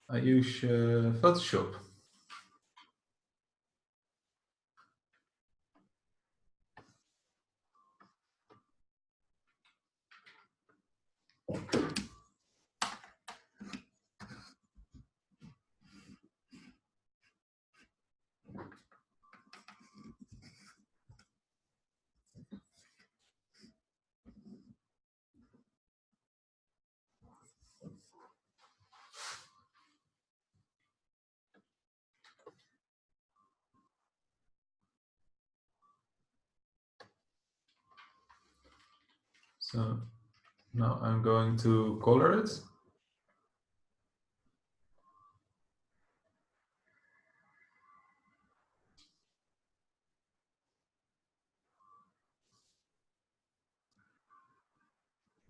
I use Photoshop. So now I'm going to color it.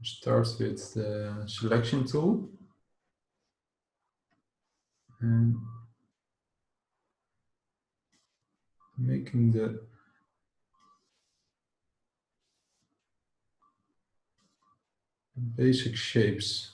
Start with the selection tool. And making the basic shapes.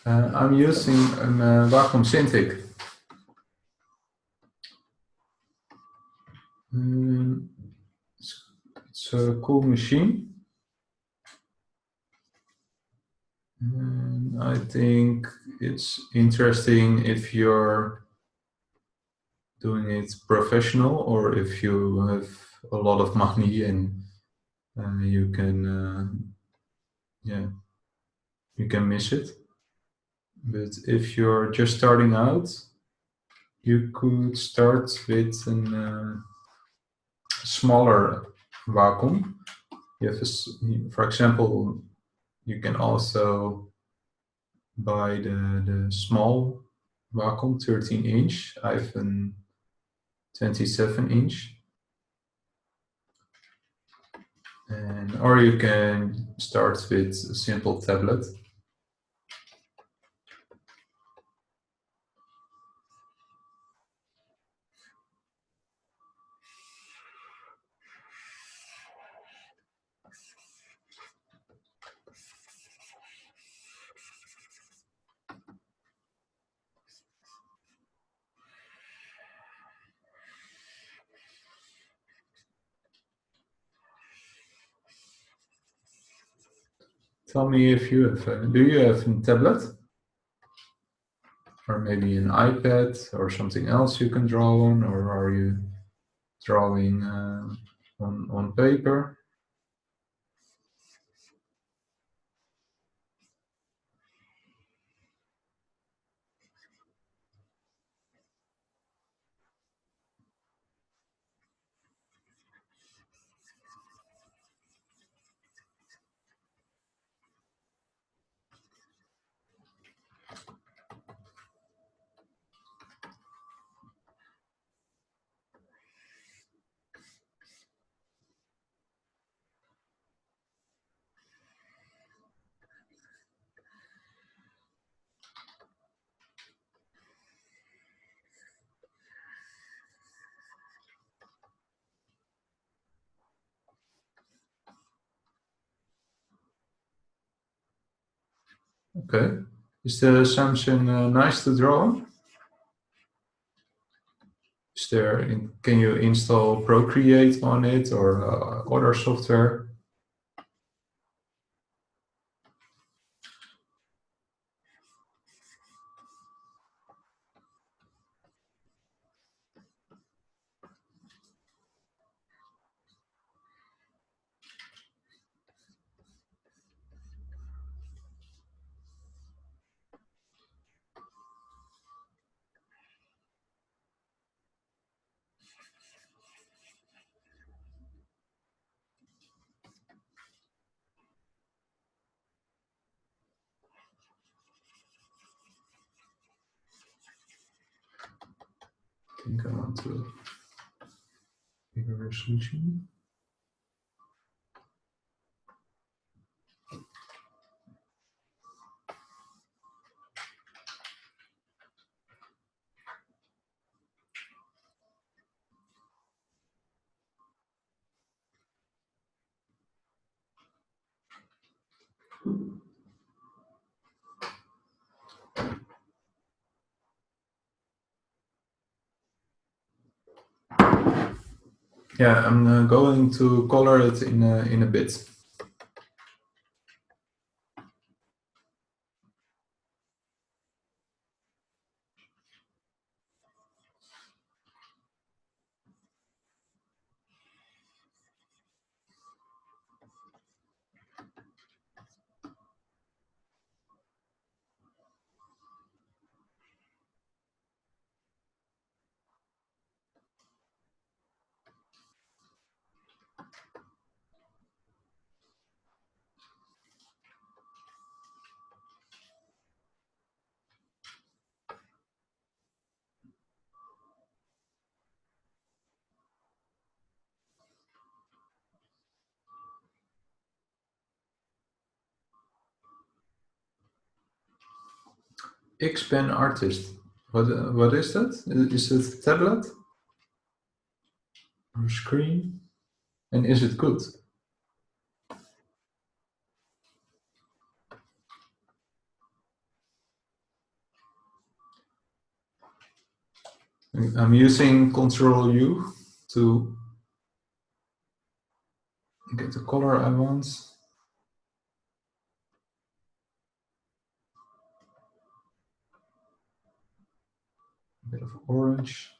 I'm using a Wacom Cintiq. It's a cool machine. I think it's interesting if you're doing it professional or if you have a lot of money and you can, yeah, you can miss it. But if you're just starting out, you could start with a smaller Wacom. You have for example, you can also buy the small Wacom 13-inch. I have a 27-inch. Or you can start with a simple tablet. Tell me if you have, do you have a tablet? Or maybe an iPad or something else you can draw on, or are you drawing on paper? Okay. Is the Samsung nice to draw on? Is there? Can you install Procreate on it or other software? I think I want to bigger resolution. Yeah, I'm going to color it in a bit. X-Pen Artist. What is that? Is it a tablet or screen? And is it good? I'm using Control U to get the color I want. A bit of orange.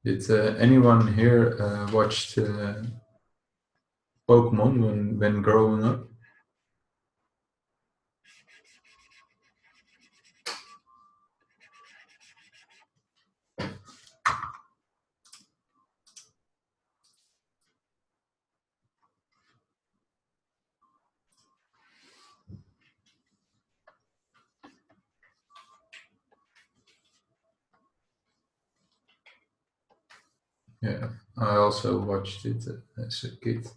Did anyone here watch Pokemon when growing up? Yeah, I also watched it as a kid.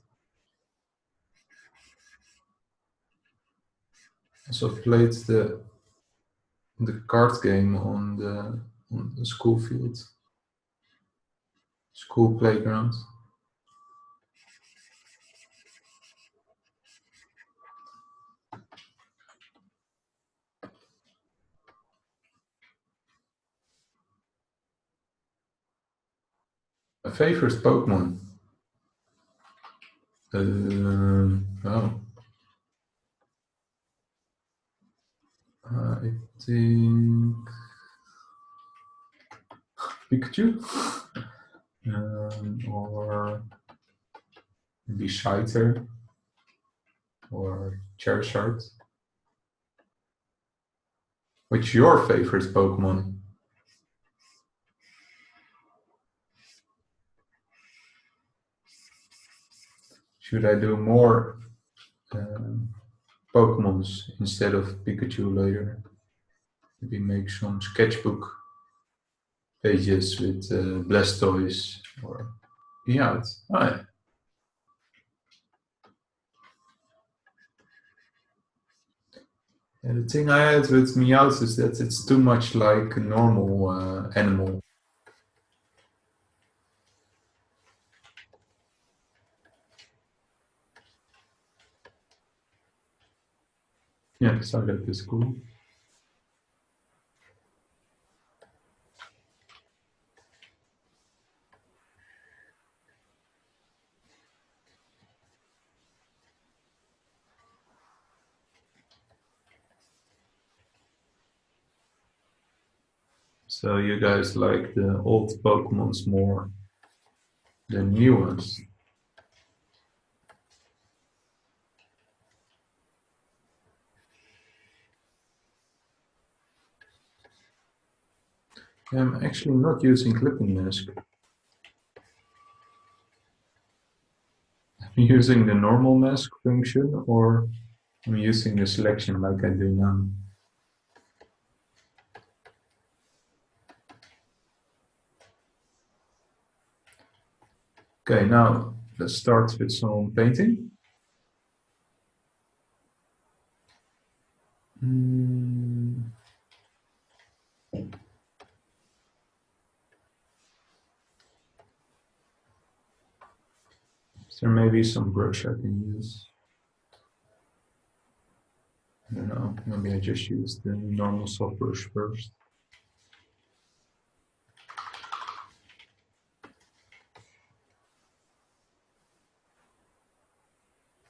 Also played the card game on the school field, school playground. My favorite Pokemon. Oh, I think Pikachu, or maybe Scyther or Charizard. What's your favorite Pokemon? Should I do more um, Pokemons instead of Pikachu later? Maybe make some sketchbook pages with Blastoise or Meowth. Oh, yeah. And the thing I had with Meowth is that it's too much like a normal animal. Yeah, so that is cool. So you guys like the old Pokemons more than new ones? I'm actually not using clipping mask. I'm using the normal mask function, or I'm using the selection like I do now. Okay, now let's start with some painting. Mm, is there maybe some brush I can use? I don't know, maybe I just use the normal soft brush first.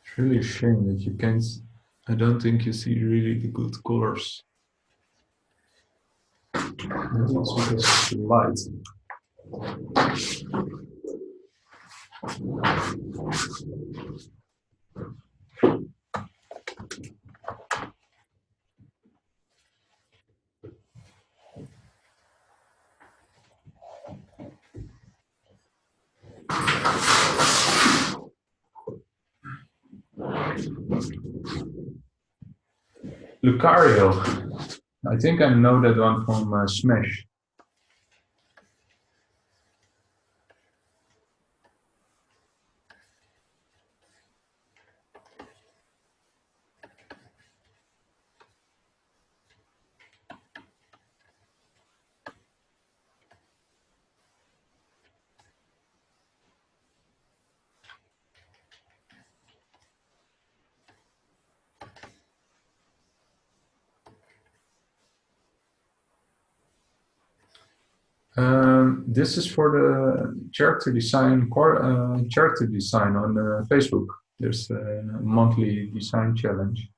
It's really a shame that you can't, I don't think you see really the good colors. Maybe it's because it's the light. Lucario. I think I know that one from Smash. This is for the character design on Facebook. There's a monthly design challenge.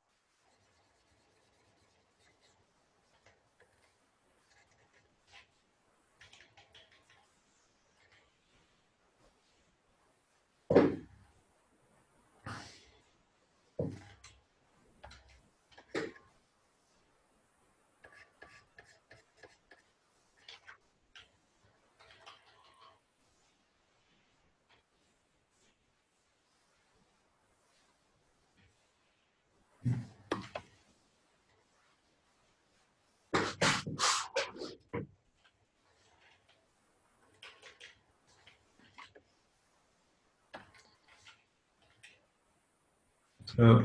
So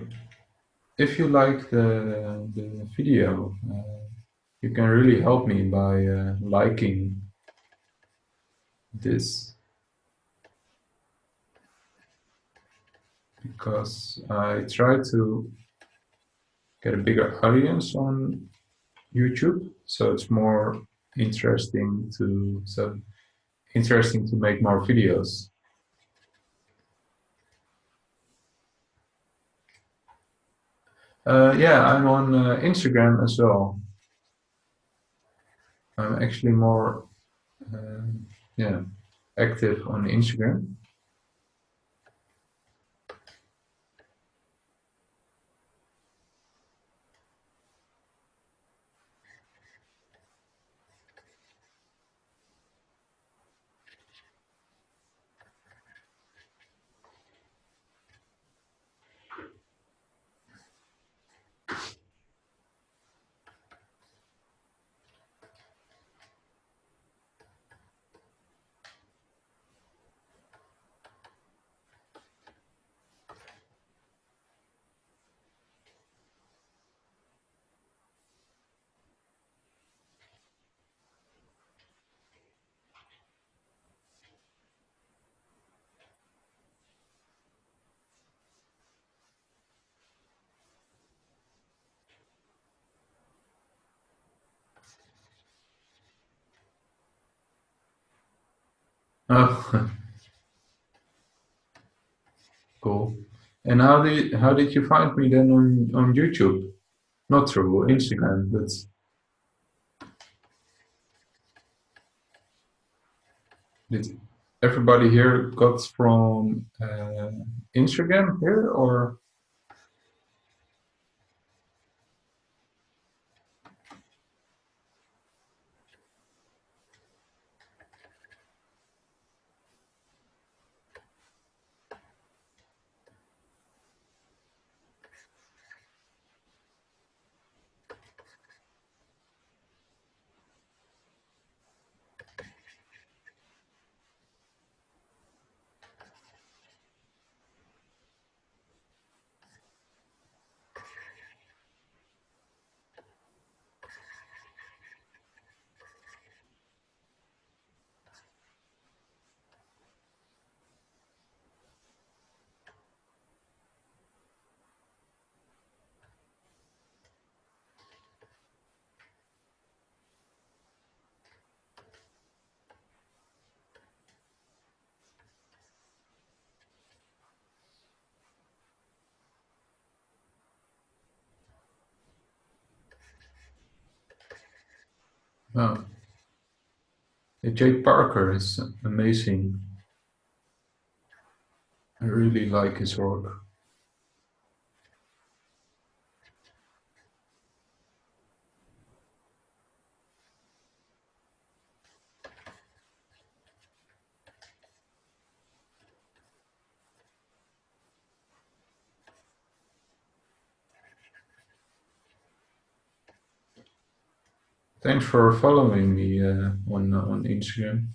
if you like the video, you can really help me by liking this, because I try to get a bigger audience on YouTube, so it's more interesting to make more videos. Yeah, I'm on Instagram as well. I'm actually more uh, yeah, active on Instagram. Oh, cool. And how did you find me then on YouTube? Not through Instagram, but did everybody here got from Instagram here or? Oh, Jake Parker is amazing. I really like his work. Thanks for following me on Instagram.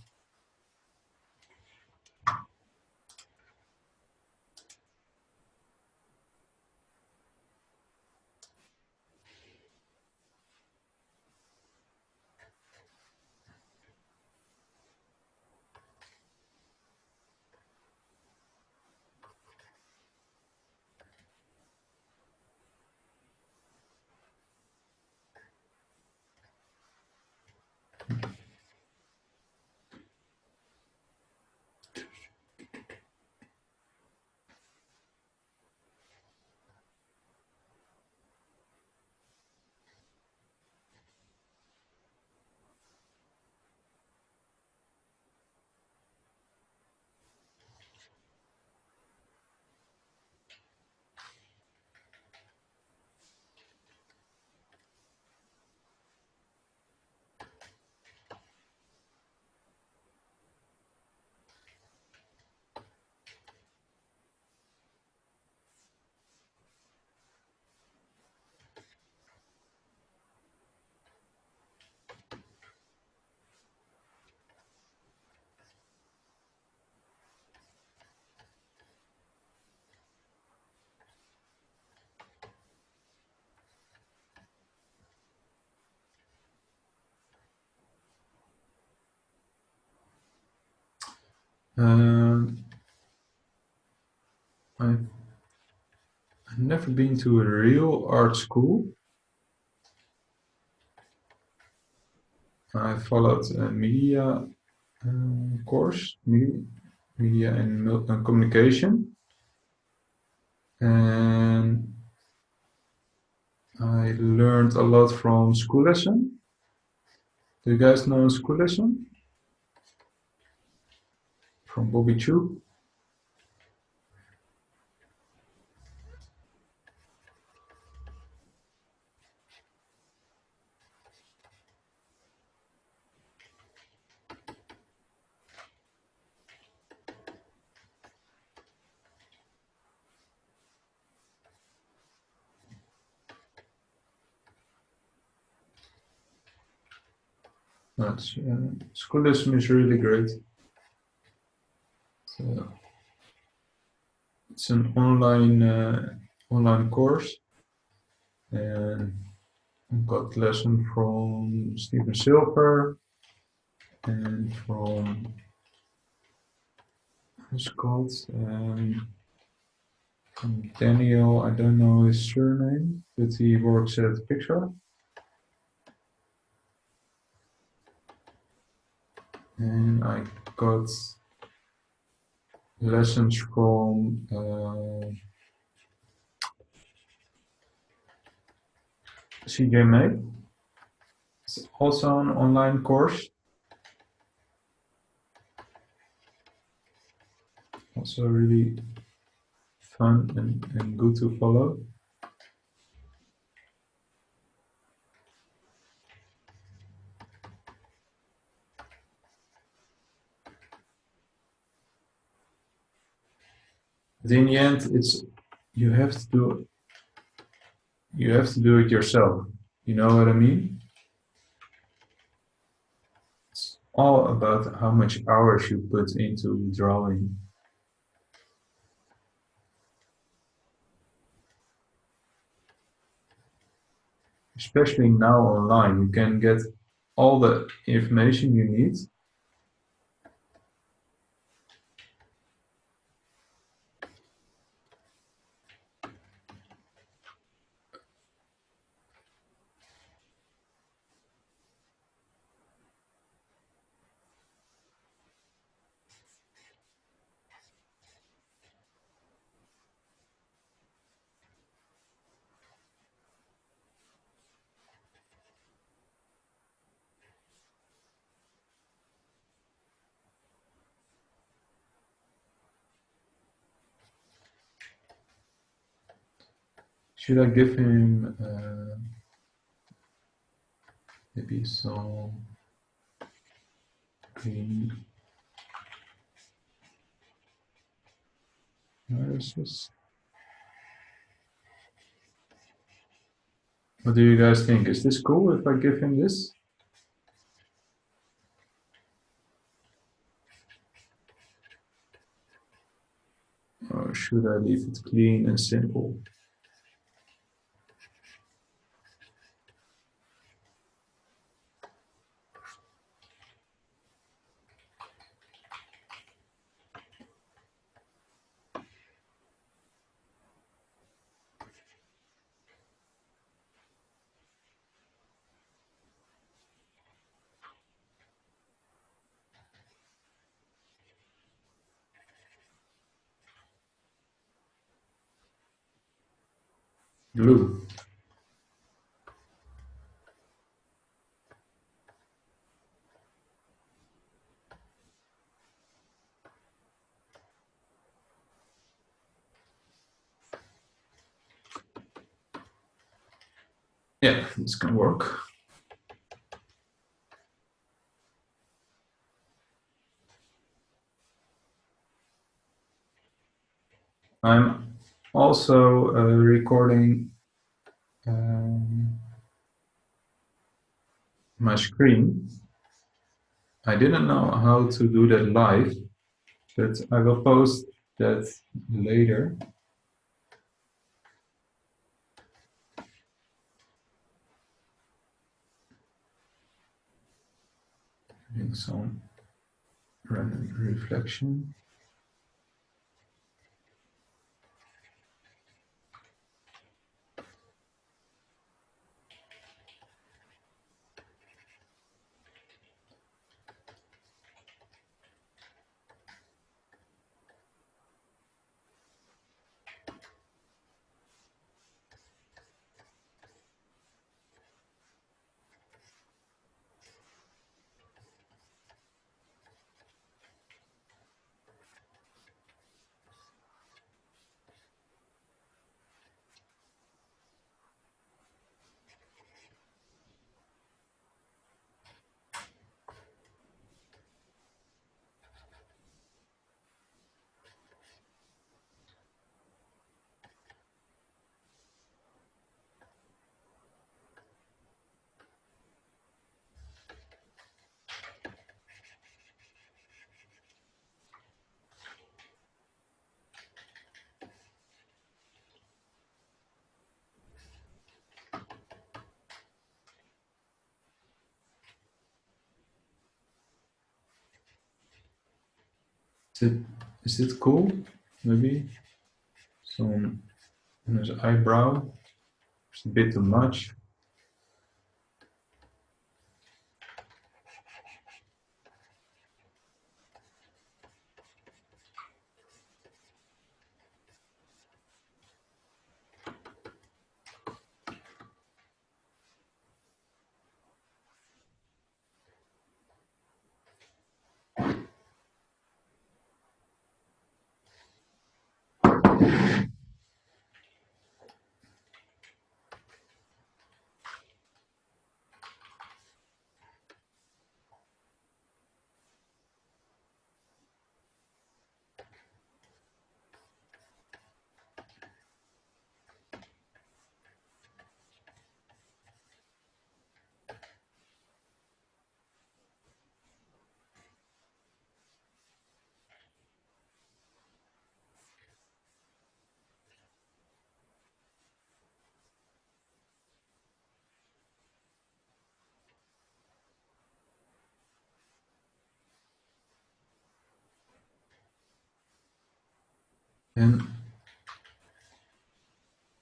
Um, I've never been to a real art school. I followed a media course, media and communication, and I learned a lot from school lesson. Do you guys know school lesson from Bobby Chu? That's school lesson is really great. So it's an online course, and I got lesson from Stephen Silver and who's called from Daniel. I don't know his surname, but he works at Pixar. And I got lessons from CJ May. It's also an online course, also really fun and good to follow. But in the end, it's you have to do you have to do it yourself. You know what I mean? It's all about how much hours you put into drawing. Especially now online, you can get all the information you need. Should I give him maybe some green viruses? What do you guys think? Is this cool if I give him this? Or should I leave it clean and simple? Blue. Yeah, this can work. I'm also recording my screen. I didn't know how to do that live, but I will post that later. Doing some random reflection. Is it, is it cool? Maybe some on his eyebrow. It's a bit too much. And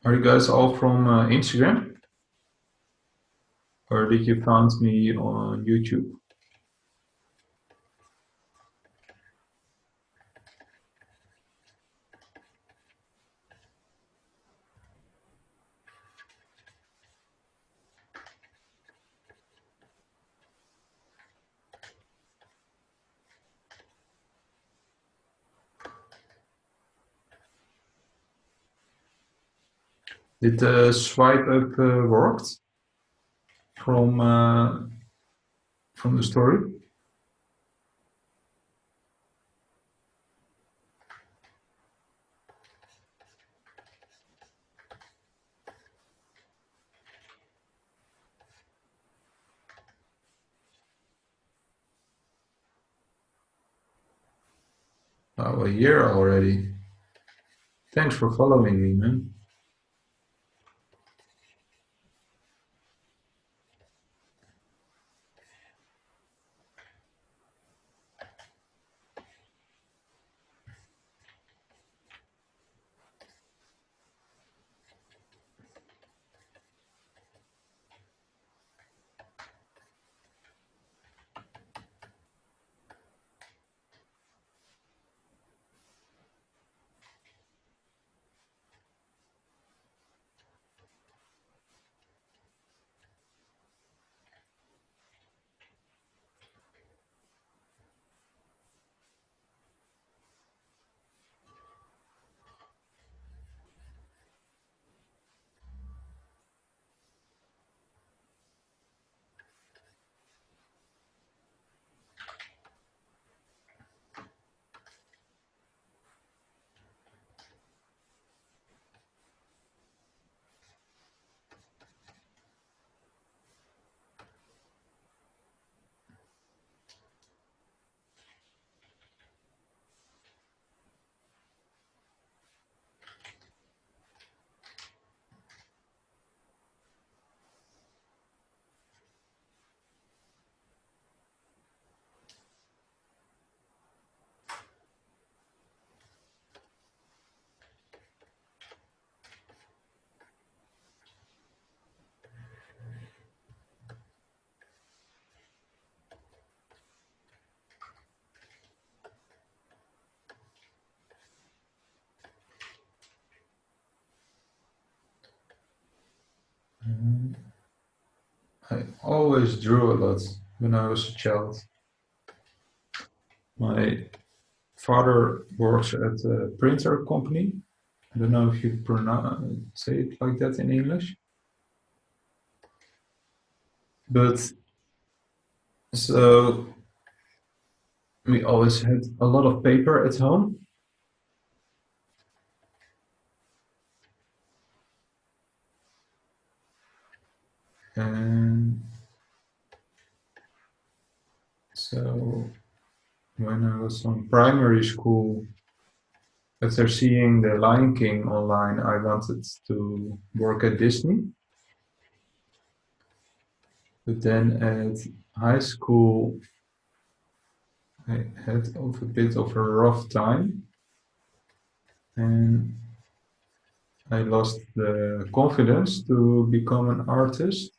are you guys all from Instagram? Or did you find me on YouTube? Did the swipe up worked from the story? Oh, a year already. Thanks for following me, man. I always drew a lot when I was a child. My father works at a printer company. I don't know if you say it like that in English, but so we always had a lot of paper at home, and so when I was on primary school, after seeing The Lion King online, I wanted to work at Disney. But then at high school, I had a bit of a rough time, and I lost the confidence to become an artist.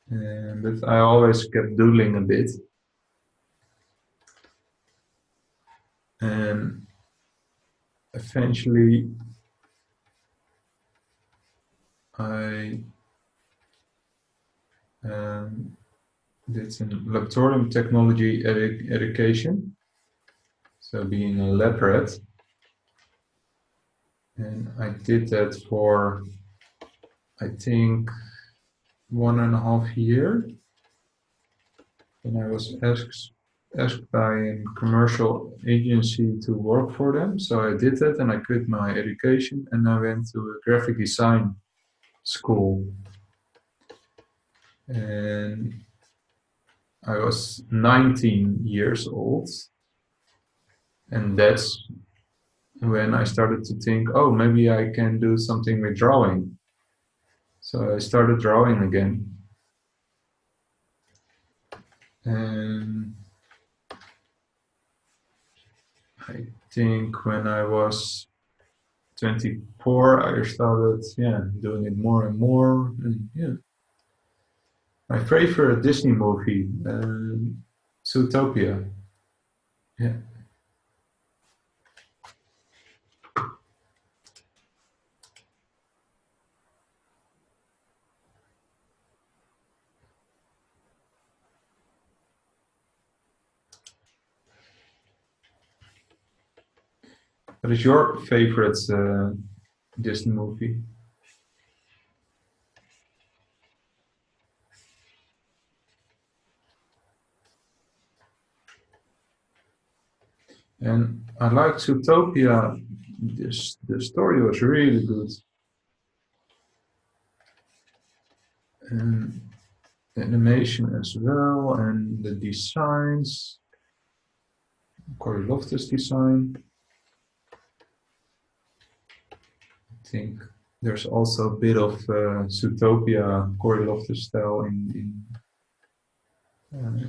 But I always kept doodling a bit, and eventually I um, did some laboratorium technology education, so being a lab rat. And I did that for, I think, 1.5 years. And I was asked by a commercial agency to work for them. So I did that and I quit my education and I went to a graphic design school. And I was 19 years old. And that's when I started to think, oh, maybe I can do something with drawing. So I started drawing again. And I think when I was 24, I started, doing it more and more. And yeah, my favorite Disney movie, Zootopia. Yeah, what is your favorite Disney movie? And I liked Zootopia. The story was really good, and the animation as well, and the designs. Corey Loftus design. I think there's also a bit of Zootopia Corey Loftus style in uh,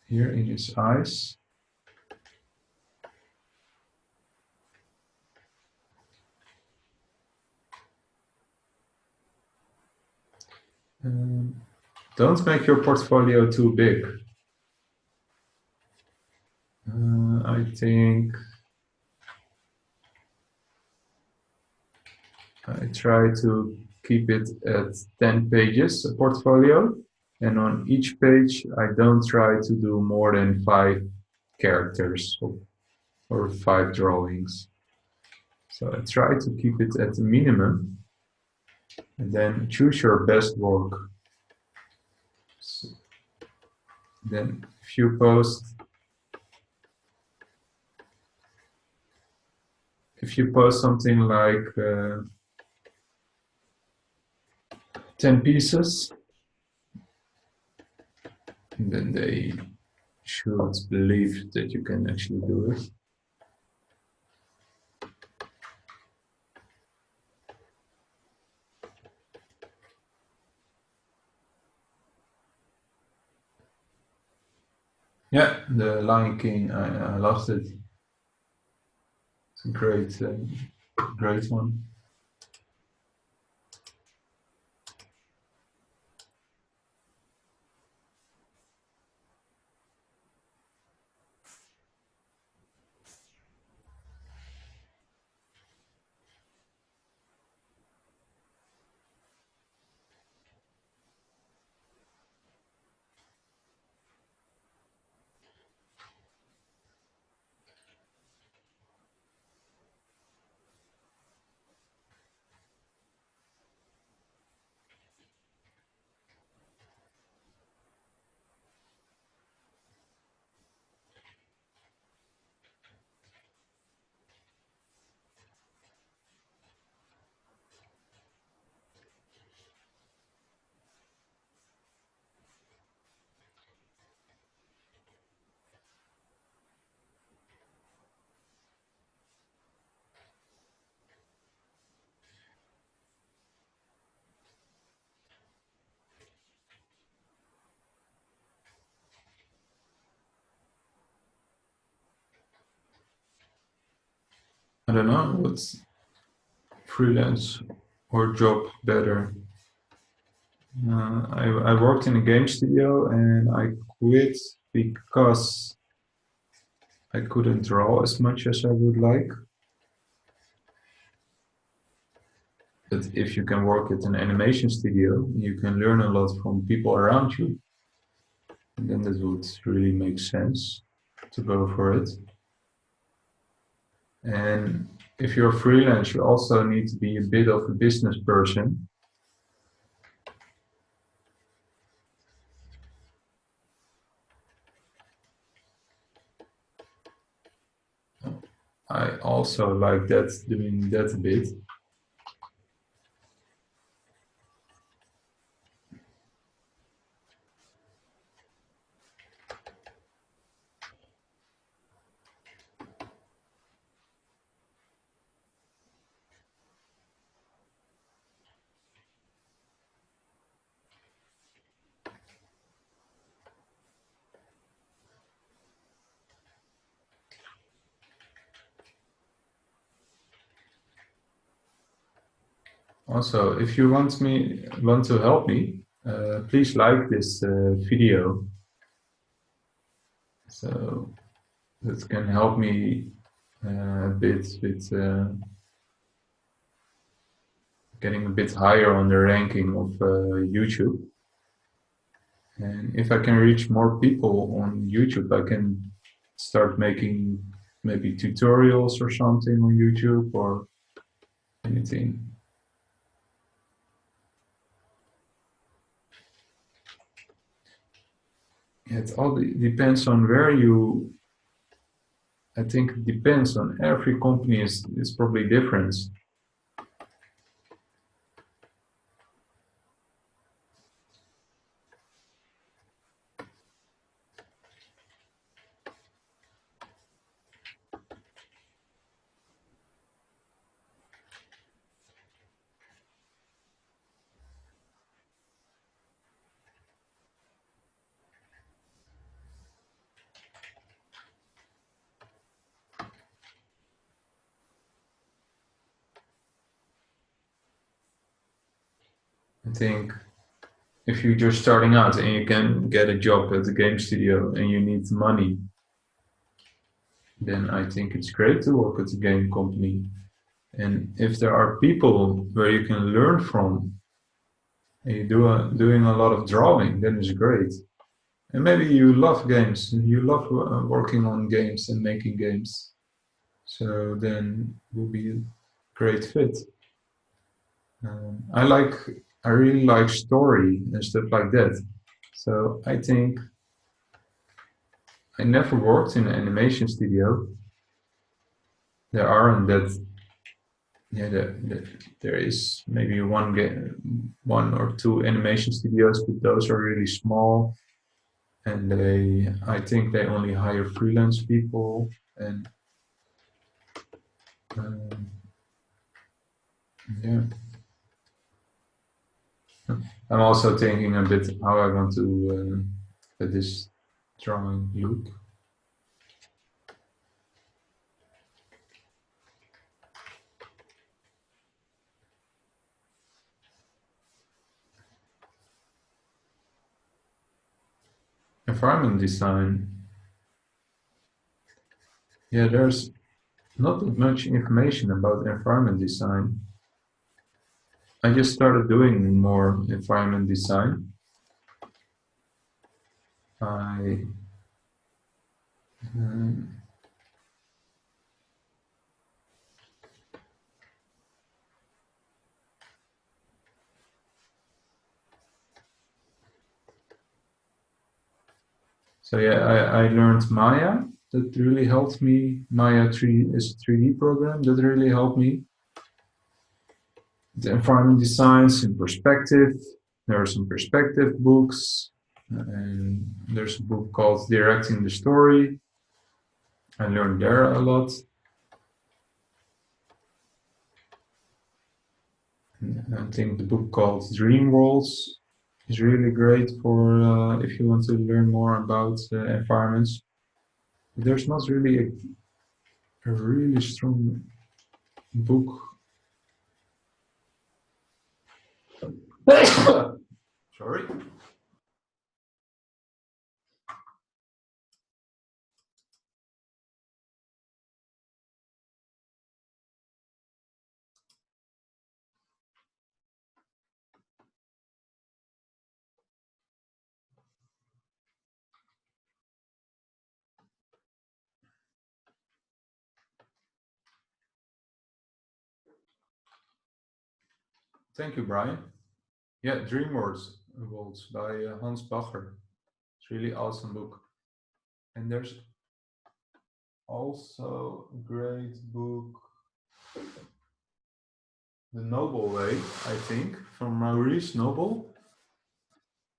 here in his eyes. Um, don't make your portfolio too big. I think I try to keep it at 10 pages, a portfolio. And on each page, I don't try to do more than 5 characters or 5 drawings. So I try to keep it at the minimum and then choose your best work. So then if you post something like 10 pieces, then they should believe that you can actually do it. Yeah, The Lion King, I loved it. It's a great one. I don't know what's freelance or job better. I worked in a game studio and I quit because I couldn't draw as much as I would like. But if you can work at an animation studio, you can learn a lot from people around you. And then that would really make sense to go for it. And if you're freelance, you also need to be a bit of a business person. I also like that, doing that a bit. Also, if you want to help me, please like this video, so that can help me a bit with getting a bit higher on the ranking of YouTube. And if I can reach more people on YouTube, I can start making maybe tutorials or something on YouTube or anything. It all depends on where you. I think it depends on every company is probably different. I think if you're just starting out and you can get a job at the game studio and you need money, then I think it's great to work at a game company. And if there are people where you can learn from and doing a lot of drawing, then it's great. And maybe you love games, you love working on games and making games. So then it will be a great fit. I like, I really like story and stuff like that. So I think I never worked in an animation studio. There aren't that. Yeah, there is maybe one or two animation studios, but those are really small, and I think they only hire freelance people. And um, yeah, I'm also thinking a bit how I want to let this drawing look. Environment design. Yeah, there's not that much information about environment design. I just started doing more environment design. I um, so yeah, I learned Maya. That really helped me. Maya 3 is a 3D program that really helped me. The environment designs in perspective. There are some perspective books, and there's a book called Directing the Story. I learned there a lot. And I think the book called Dream Worlds is really great for if you want to learn more about environments. There's not really a really strong book. Sorry. Thank you, Brian. Yeah, Worlds by Hans Bacher. It's really awesome book. And there's also a great book, The Noble Way, I think, from Maurice Noble.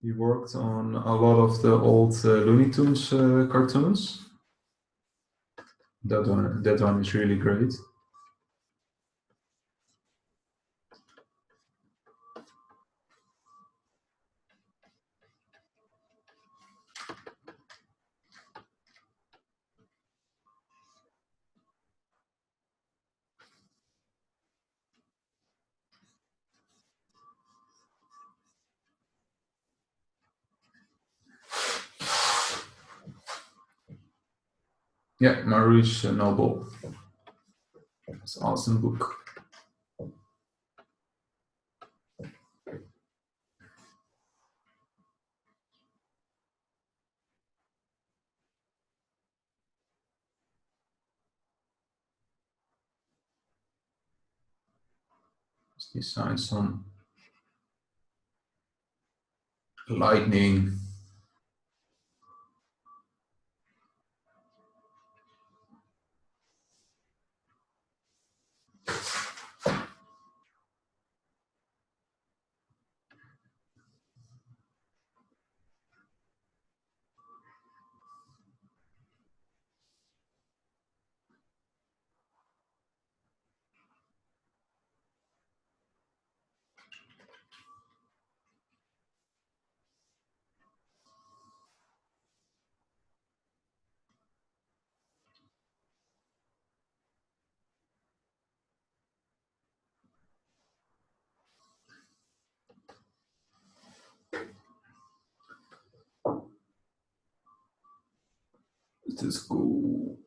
He worked on a lot of the old Looney Tunes cartoons. That one is really great. Yeah, Maurice Noble. It's an awesome book. Design some lightning. It is cool.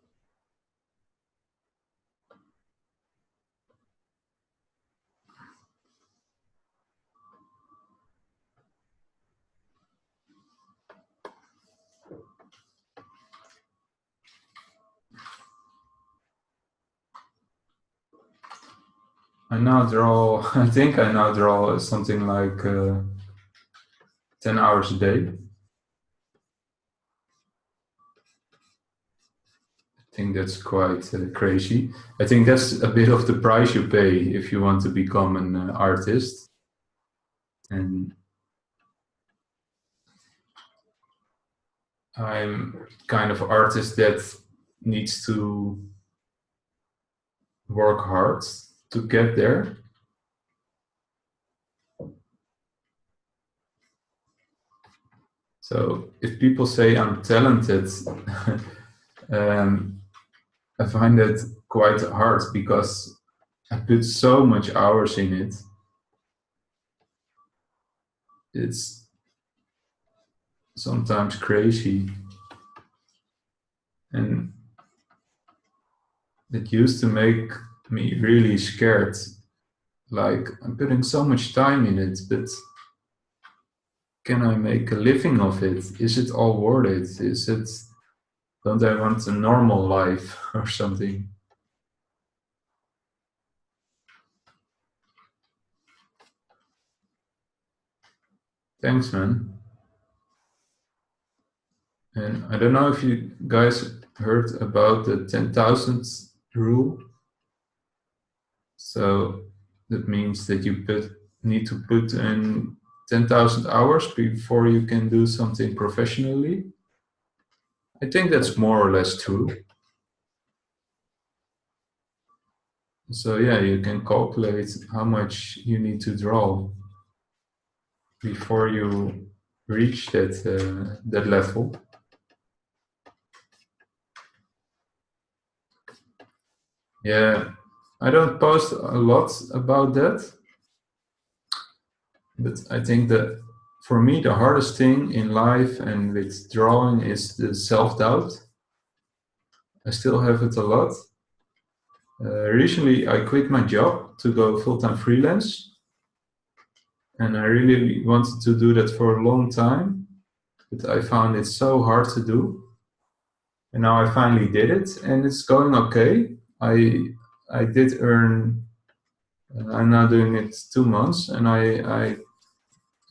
I now draw, I think I now draw something like 10 hours a day. I think that's quite crazy. I think that's a bit of the price you pay if you want to become an artist. And I'm kind of artist that needs to work hard to get there. So if people say I'm talented, I find it quite hard because I put so much hours in it. It's sometimes crazy. And it used to make me really scared. Like, I'm putting so much time in it, but can I make a living of it? Is it all worth it? Don't I want a normal life or something? Thanks, man. And I don't know if you guys heard about the 10,000 rule. So that means that you need to put in 10,000 hours before you can do something professionally. I think that's more or less true. So yeah, you can calculate how much you need to draw before you reach that level. Yeah, I don't post a lot about that, but I think that for me the hardest thing in life and with drawing is the self-doubt. I still have it a lot. Recently, I quit my job to go full-time freelance, and I really wanted to do that for a long time, but I found it so hard to do. And now I finally did it, and it's going okay. I did earn I'm now doing it 2 months, and I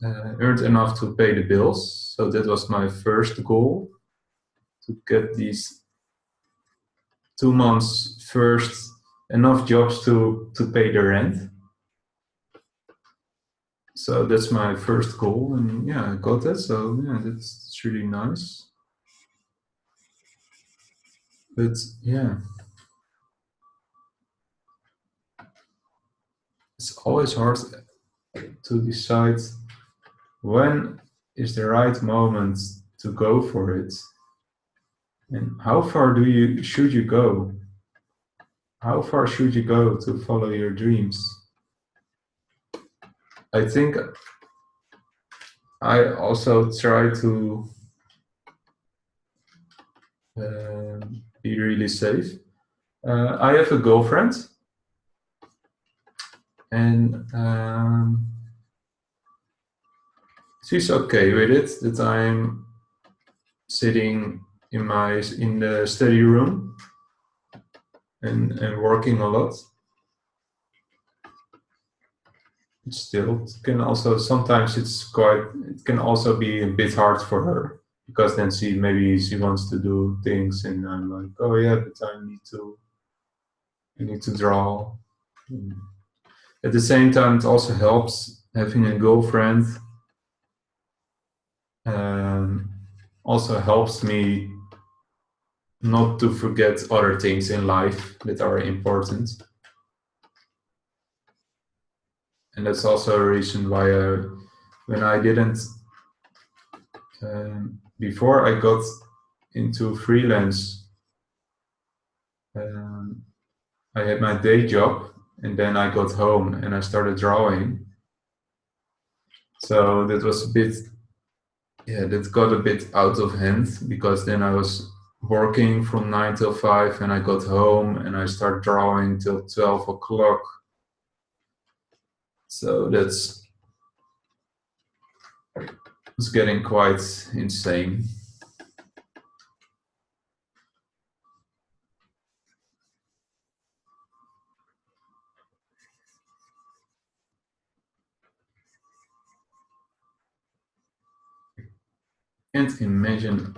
earned enough to pay the bills. So that was my first goal, to get these 2 months first enough jobs to pay the rent. So that's my first goal, and yeah, I got that. So yeah, that's really nice. But yeah, it's always hard to decide when is the right moment to go for it, and how far do you should you go? How far should you go to follow your dreams? I think I also try to be really safe. I have a girlfriend, and she's okay with it that I'm sitting in the study room and working a lot. Still, it can also sometimes it can also be a bit hard for her, because then she wants to do things, and I'm like, oh yeah, but I need to draw. At the same time, it also helps having a girlfriend. Um, Also helps me not to forget other things in life that are important. And that's also a reason why when I didn't, before I got into freelance, um, I had my day job, and then I got home and I started drawing. So that was a bit, yeah, that got a bit out of hand, because then I was working from 9 till 5, and I got home and I started drawing till 12 o'clock. So that's it's getting quite insane. Can't imagine.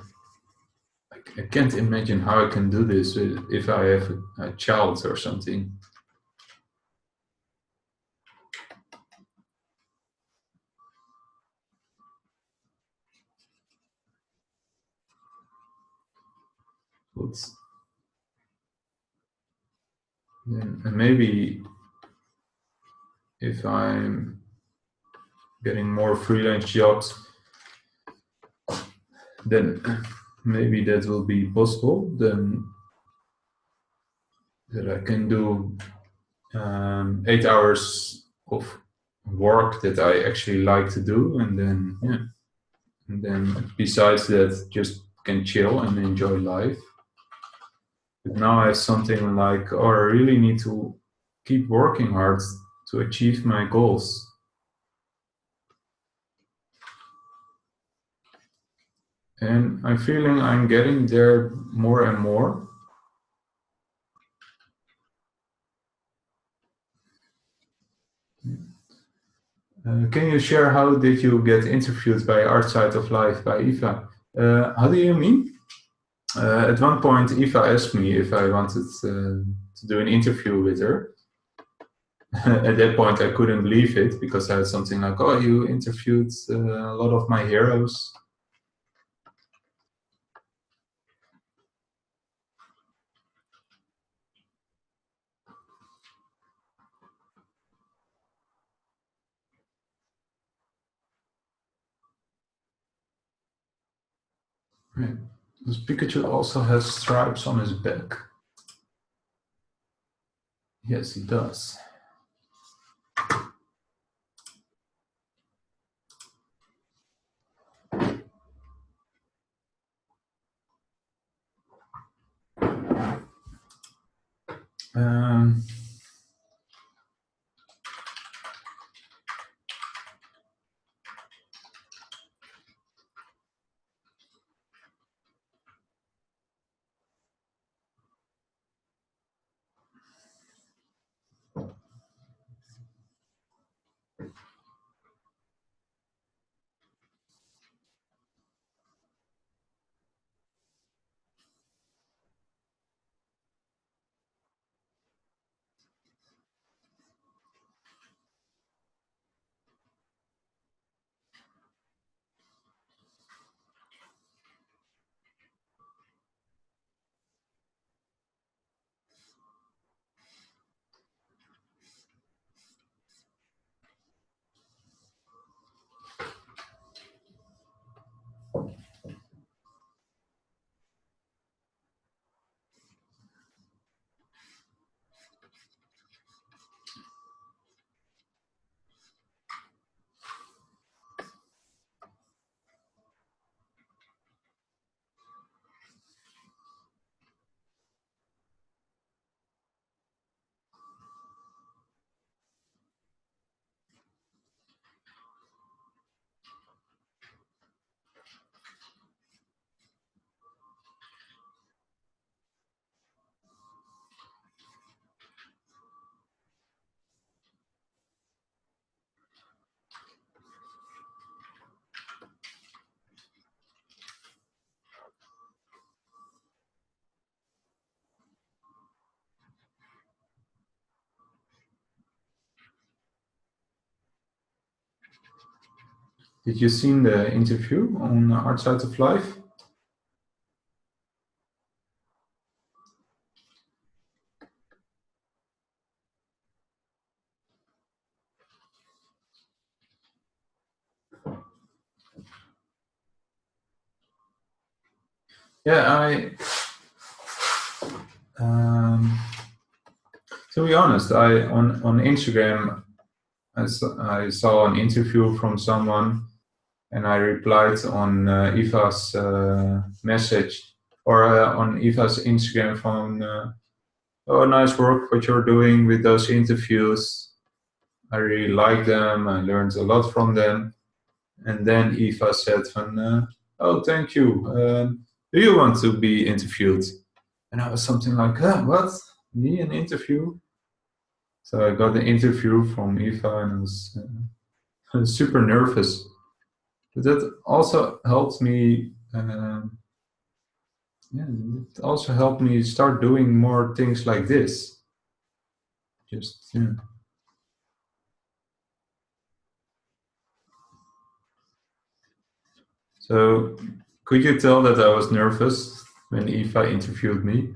I can't imagine how I can do this if I have a child or something. But then maybe if I'm getting more freelance jobs, then maybe that will be possible. Then that I can do 8 hours of work that I actually like to do, and then yeah, and then besides that, just can chill and enjoy life. But now I have something like, oh, I really need to keep working hard to achieve my goals. And I'm feeling I'm getting there more and more. Can you share how did you get interviewed by Art Side of Life by Eva? How do you mean? At one point, Eva asked me if I wanted to do an interview with her. At that point, I couldn't believe it, because I had something like, "Oh, you interviewed a lot of my heroes." Right. Does Pikachu also has stripes on his back? Yes, he does. Um, Did you seen the interview on Art Side of Life? Yeah, um, to be honest, I on Instagram I saw an interview from someone, and I replied on Eva's message or on Eva's Instagram from, "Oh, nice work what you're doing with those interviews. I really like them. I learned a lot from them." And then Eva said, "Van, oh, thank you. Do you want to be interviewed?" And I was something like, huh, what? Me an interview? So I got the interview from Eva, and I was super nervous. But that also helped me. Yeah, it also helped me start doing more things like this. Just yeah. So, could you tell that I was nervous when Eva interviewed me?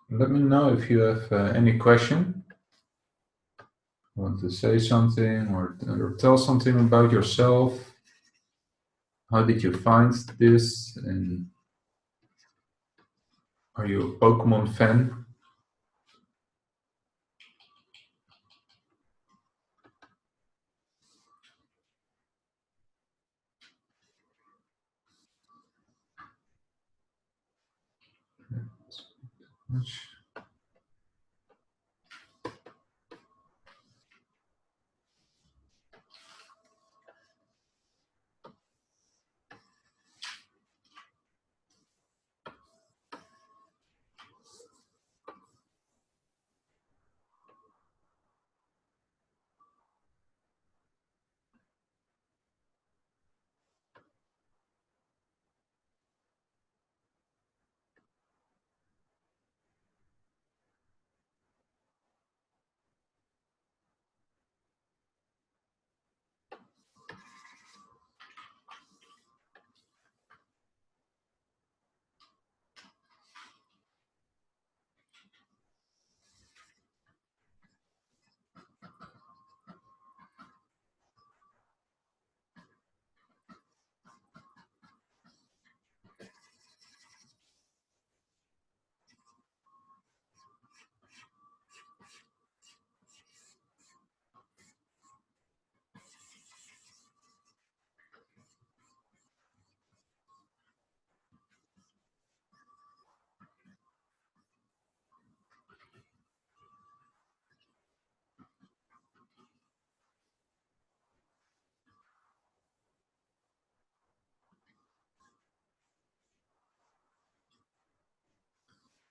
Let me know if you have any question. Want to say something or tell something about yourself? How did you find this? And are you a Pokemon fan?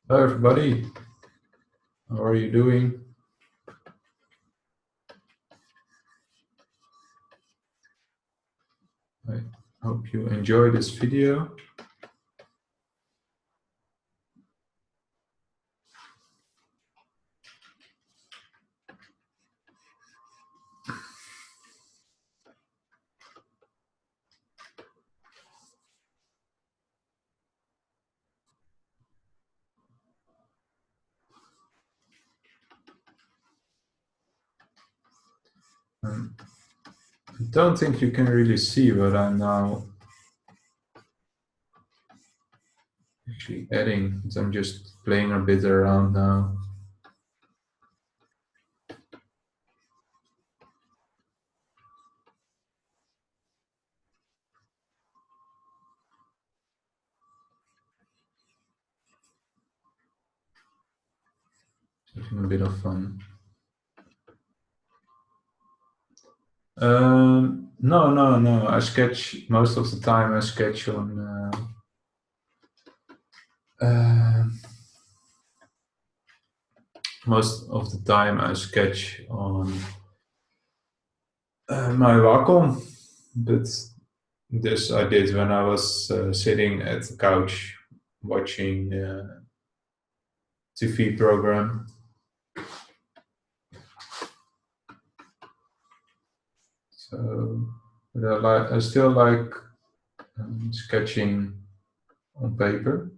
Hello, everybody. How are you doing? I hope you enjoy this video. I don't think you can really see, but I'm now actually adding. I'm just playing a bit around now. Having a bit of fun. No, no, no. I sketch most of the time. I sketch on. Most of the time, I sketch on my Wacom, but this I did when I was sitting at the couch watching TV program. So, but I still like sketching on paper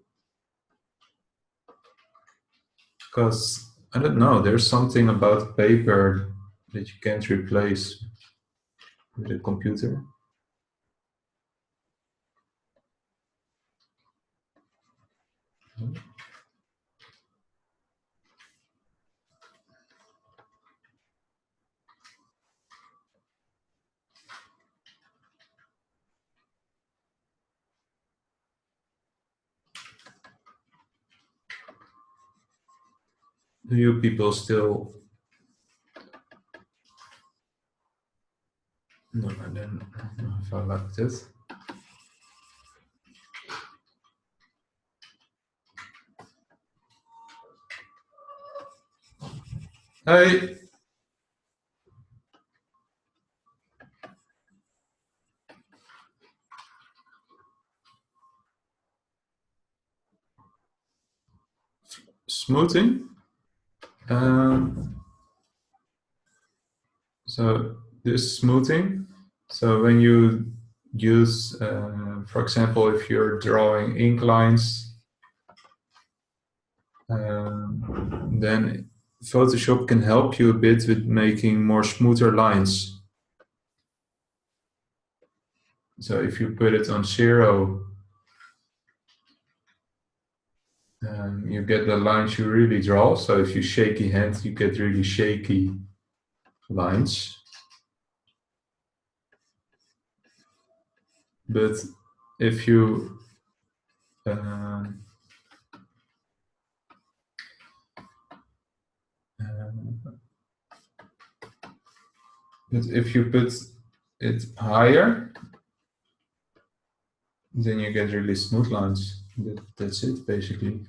because I don't know. There's something about paper that you can't replace with a computer. Do you people still? No, I don't know if I liked it. Hey, smoothing. Um, so this smoothing. So when you use, for example, if you're drawing ink lines, then Photoshop can help you a bit with making more smoother lines. So if you put it on 0, you get the lines you really draw. So if you shaky hand, you get really shaky lines. But if you but if you put it higher, then you get really smooth lines. That's it, basically.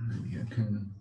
Maybe I can.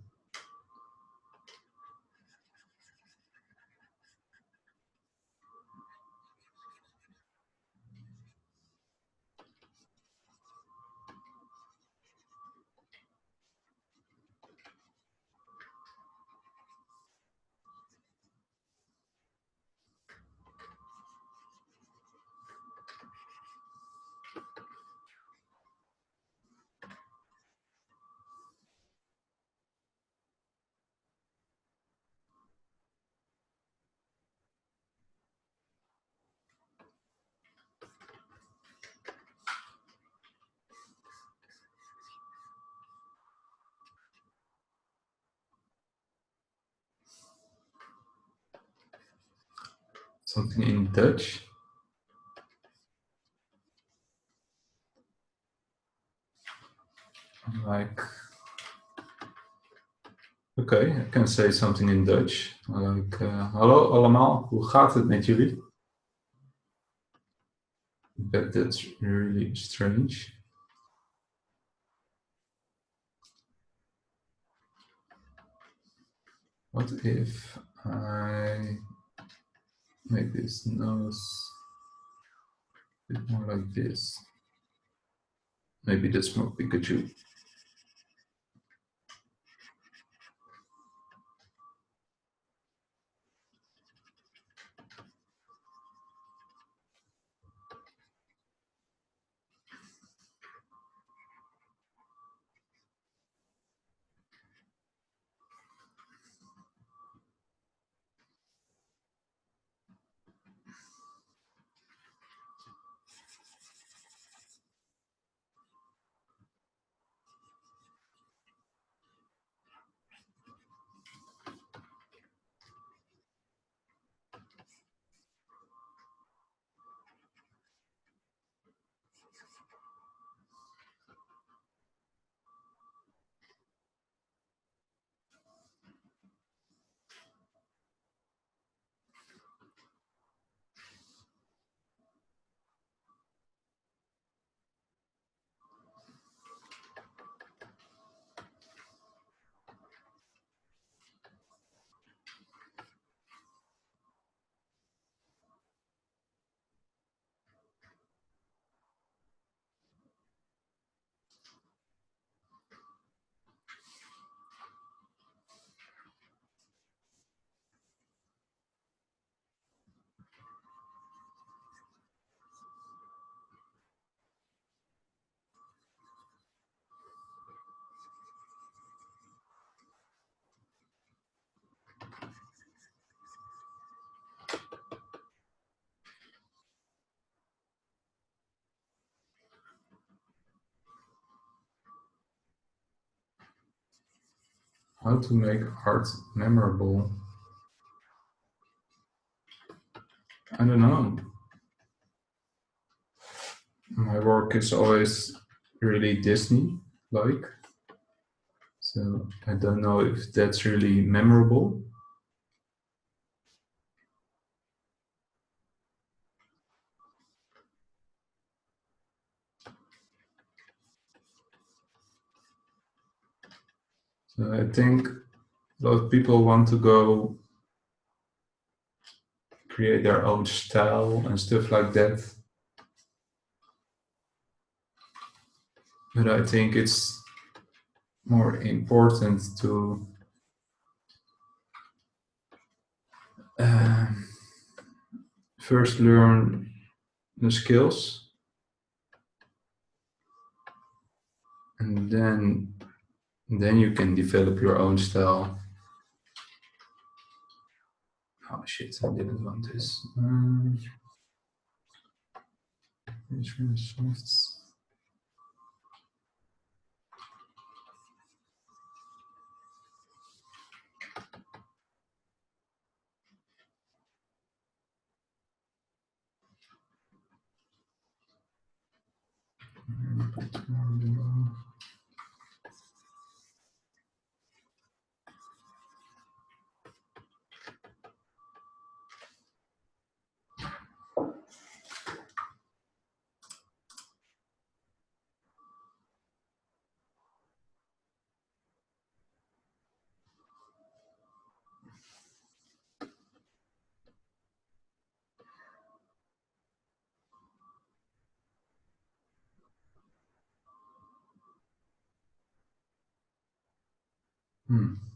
Something in Dutch. Like, okay, I can say something in Dutch. Like, hallo allemaal, hoe gaat het met jullie? But that's really strange. What if I make this nose a bit more like this? Maybe that's more Pikachu. How to make art memorable? I don't know. My work is always really Disney like, so I don't know if that's really memorable. So I think a lot of people want to go create their own style and stuff like that. But I think it's more important to um, first learn the skills and then you can develop your own style. Oh shit, I didn't want this. It's really soft. Hmm.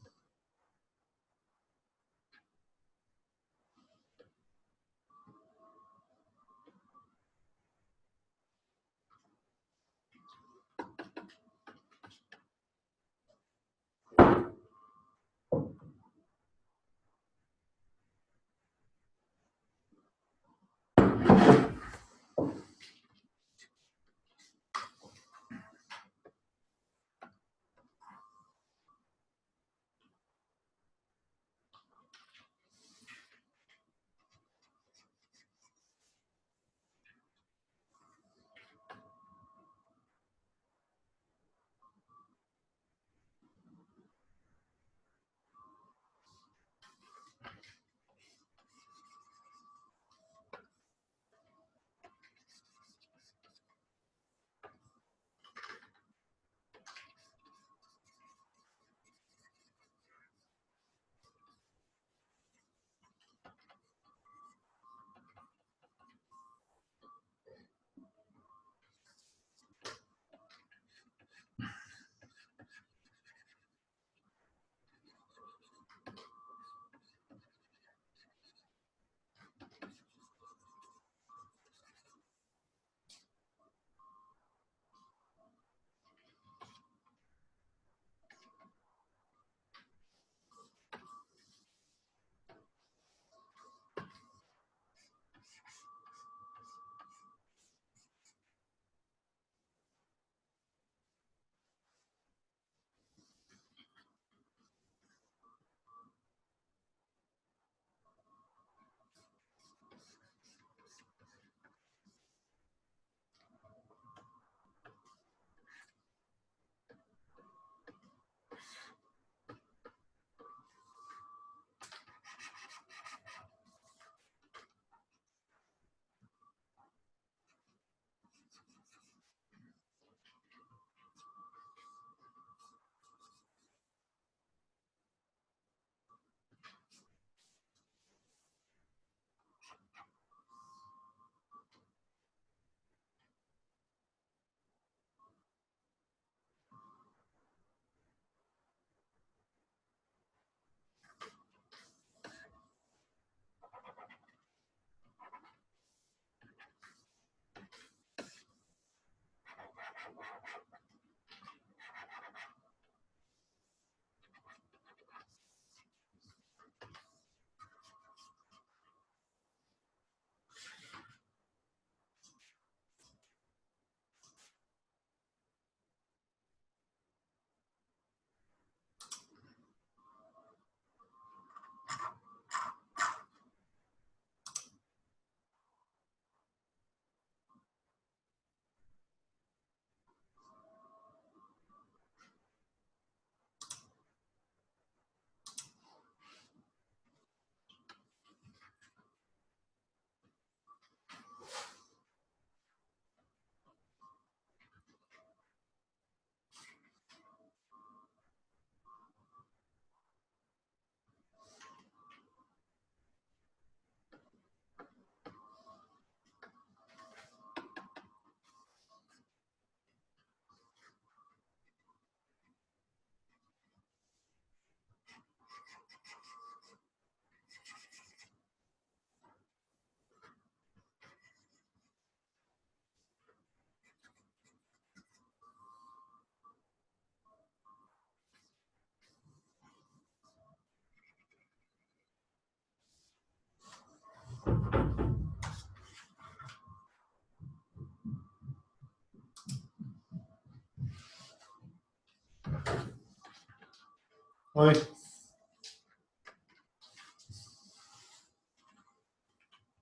Hoi. Ik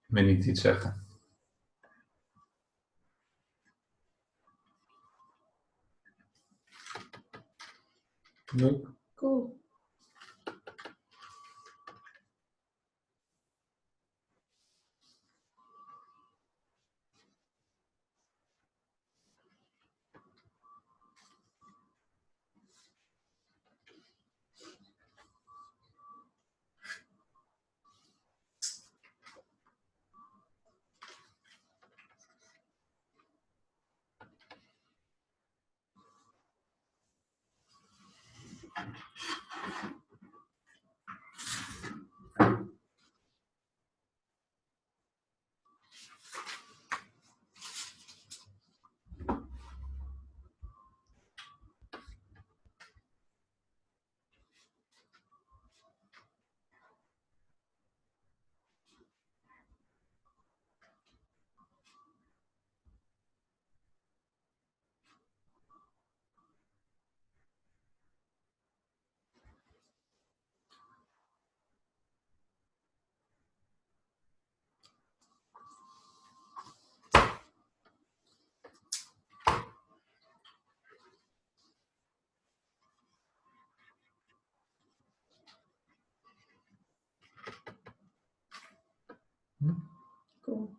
wil niet iets zeggen. Leuk. Cool. Cool.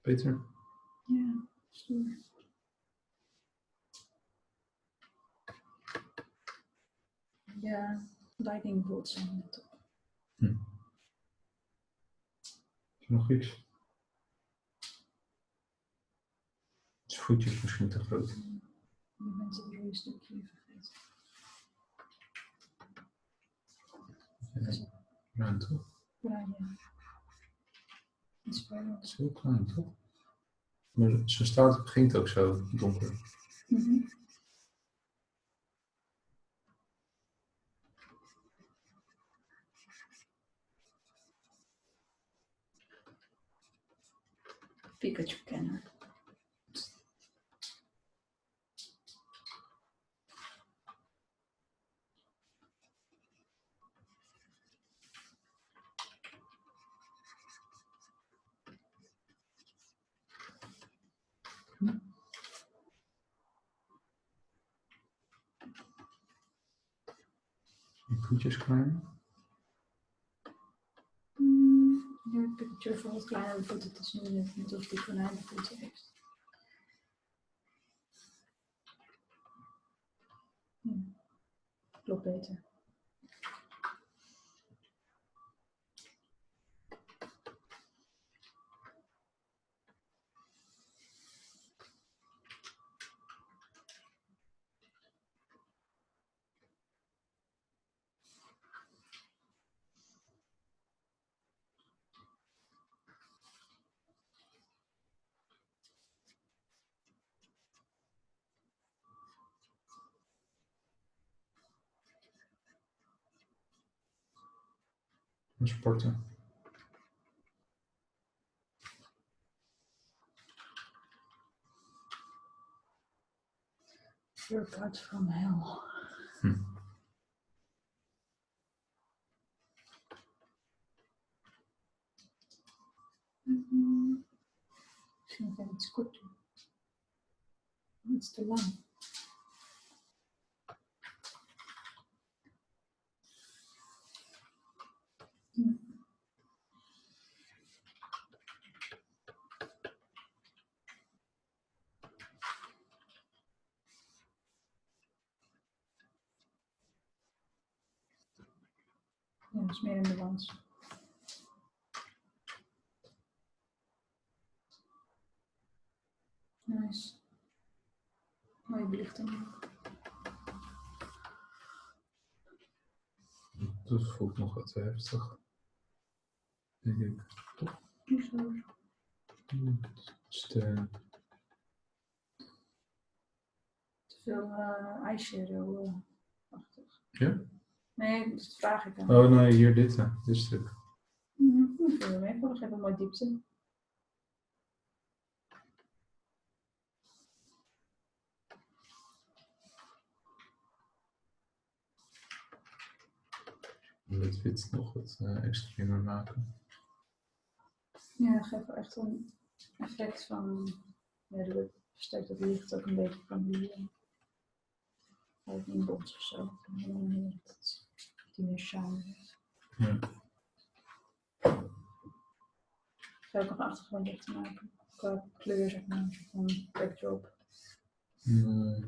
Beter? Ja, stoer. Ja, lightning bolts zijn net op. Is er nog iets? Het voetje is misschien te groot. Je bent het rode stukje vergeten. Ja, ruim toch? Bruin, ja. Iets bruin. Het is heel klein toch? Maar zo staat begint ook zo donker. Pikachu kennen. Die voetjes klein. Ja, Pikachu heeft wel wat kleinere voeten. Het is nu net of die konijnenvoeten heeft. Klopt beter. Sporten. Workout from hell. Misschien nog even iets kort doen. Het is te lang. Ja, dat is meer in balans. Nice. Mooie belichting. Dat voelt nog wat heftig. Denk ik. Toch? Hoezo? Het is te... Te veel eyeshadow-achtig. Ja? Nee, dat vraag ik aan. Oh nee, hier dit stuk. Kun je mee voor? Geef een mooie diepte. Het wit nog wat extremer maken. Ja, geef er echt een effect van. Ja, dat versterkt het licht ook een beetje van die inbox of zo. Die meer shine heeft. Ja. Ga ook nog een achtergrond dicht te maken. Qua kleur, zeg maar, van backdrop. Nee.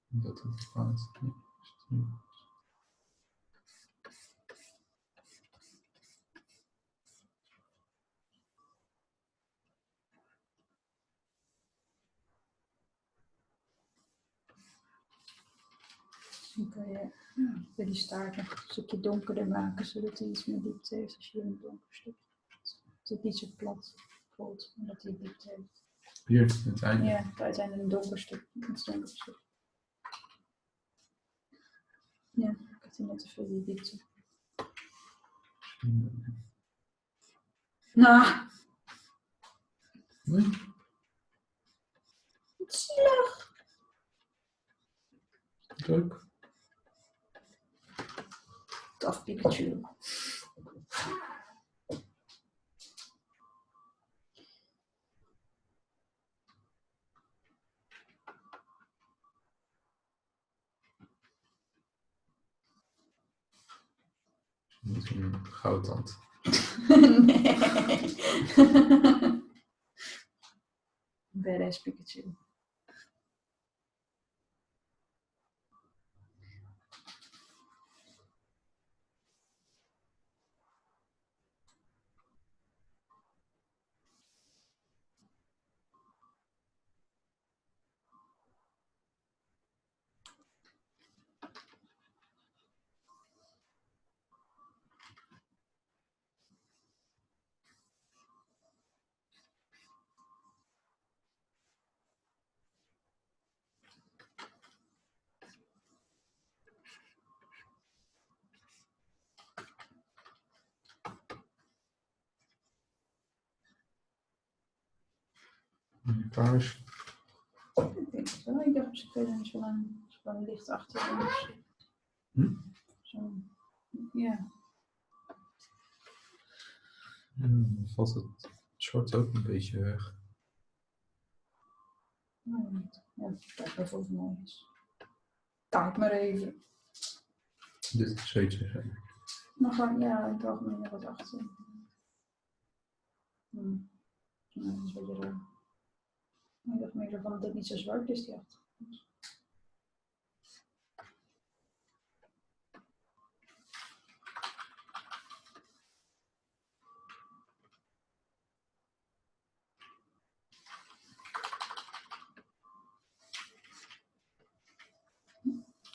Dat hoeft fout. Ja. Dan kun je bij die staart nog een stukje donkerder maken, zodat hij iets meer diepte heeft als je een donker stuk. Het is niet zo plat voelt, omdat hij diepte heeft. Hier, het einde. Ja, het uiteindelijk een donker stuk, iets donker stuk. Ja, ik had hier net te veel die diepte. Nou, Nee? wat zielig. Leuk. Tof Pikachu. Misschien een goudtand. Nee. Badass Pikachu. Paars. Ik denk het wel. Ik dacht op z'n tweede zo lang. Gewoon licht achter. Zo. Ja. Dan valt het zwart ook een beetje weg. Ja, kijk bijvoorbeeld mooi is. Kijk maar even. Dit is zoiets zeggen. Maar gewoon, ja, in het algemeen er wat achter. Ja, dat is een beetje raar. Ik dacht meer van dat het niet zo zwart is, die achter.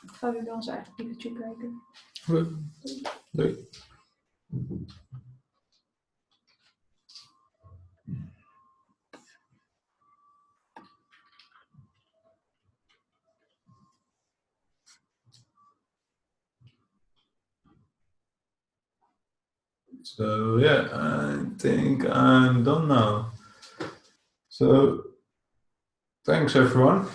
Ik ga weer bij onze eigen Pikachu kijken. Doei. So yeah, I think I'm done now. So thanks everyone.